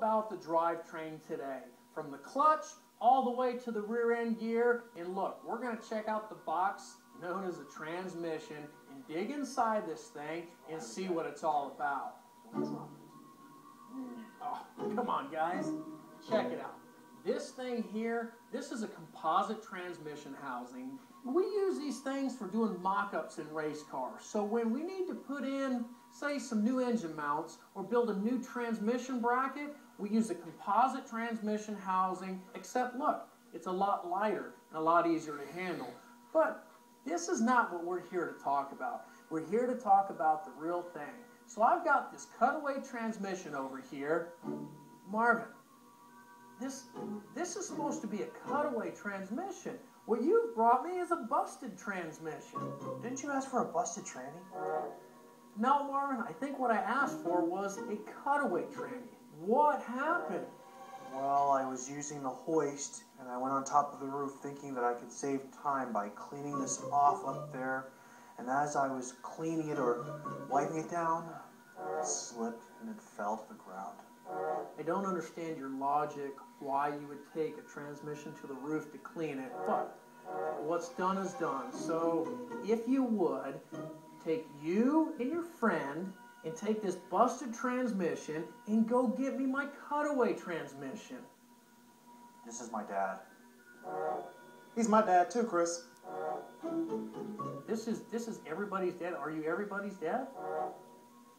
about the drivetrain today, from the clutch all the way to the rear end gear. And look, we're going to check out the box known as a transmission and dig inside this thing and see what it's all about. Oh, come on, guys. Check it out. This thing here, this is a composite transmission housing. We use these things for doing mock-ups in race cars. So when we need to put in, say, some new engine mounts or build a new transmission bracket, we use a composite transmission housing, except look, it's a lot lighter and a lot easier to handle. But this is not what we're here to talk about. We're here to talk about the real thing. So I've got this cutaway transmission over here. Marvin, this is supposed to be a cutaway transmission. What you've brought me is a busted transmission. Didn't you ask for a busted tranny? No, Marvin, I think what I asked for was a cutaway tranny. What happened? Well, I was using the hoist, and I went on top of the roof thinking that I could save time by cleaning this off up there. And as I was cleaning it or wiping it down, it slipped and it fell to the ground. I don't understand your logic, why you would take a transmission to the roof to clean it, but what's done is done. So if you would, take you and your friend and take this busted transmission and go get me my cutaway transmission. This is my dad. He's my dad too, Chris. This is everybody's dad. Are you everybody's dad?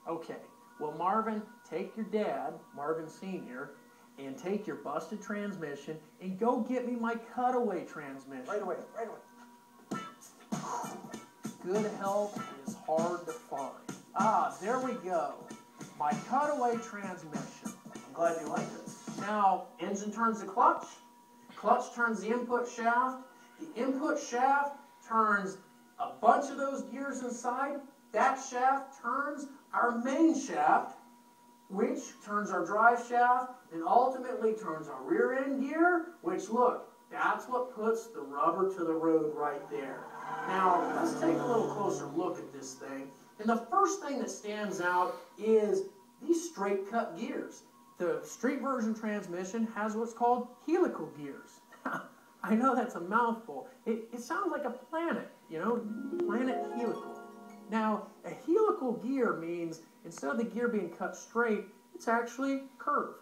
Okay. Well, Marvin, take your dad, Marvin Sr., and take your busted transmission and go get me my cutaway transmission. Right away. Good help is hard to find. Ah, there we go. My cutaway transmission. I'm glad you liked it. Now, engine turns the clutch. Clutch turns the input shaft. The input shaft turns a bunch of those gears inside. That shaft turns our main shaft, which turns our drive shaft, and ultimately turns our rear end gear, which, look, that's what puts the rubber to the road right there. Now, let's take a little closer look at this thing. And the first thing that stands out is these straight cut gears. The street version transmission has what's called helical gears. I know that's a mouthful. It sounds like a planet, you know, planet helical. Now, a helical gear means instead of the gear being cut straight, it's actually curved.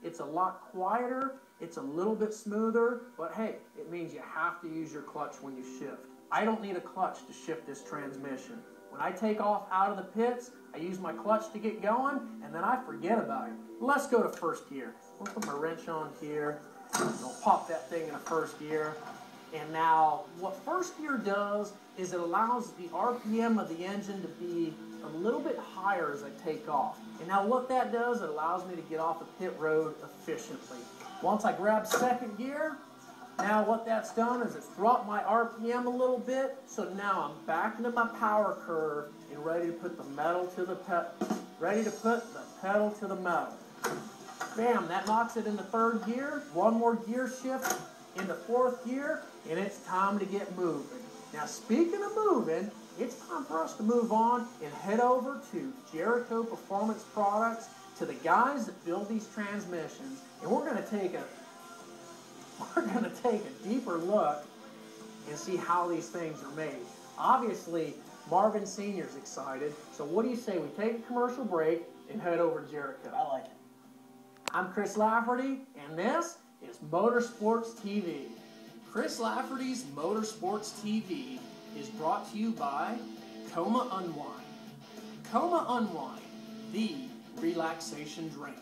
It's a lot quieter, it's a little bit smoother, but hey, it means you have to use your clutch when you shift. I don't need a clutch to shift this transmission. When I take off out of the pits, I use my clutch to get going, and then I forget about it. Let's go to first gear. We'll put my wrench on here, and I'll pop that thing into first gear. And now, what first gear does is it allows the RPM of the engine to be a little bit higher as I take off. And now what that does, it allows me to get off the pit road efficiently. Once I grab second gear, now what that's done is it's dropped my RPM a little bit, so now I'm back into my power curve and ready to put the pedal to the metal. Bam, that knocks it into third gear. One more gear shift into fourth gear, and it's time to get moving. Now, speaking of moving, it's time for us to move on and head over to Jericho Performance Products, to the guys that build these transmissions, and we're going to take a deeper look and see how these things are made. Obviously, Marvin Sr.'s excited, so what do you say we take a commercial break and head over to Jericho? I like it. I'm Chris Lafferty, and this is Motorsports TV. Chris Lafferty's Motorsports TV is brought to you by Coma Unwind. Coma Unwind, the relaxation drink.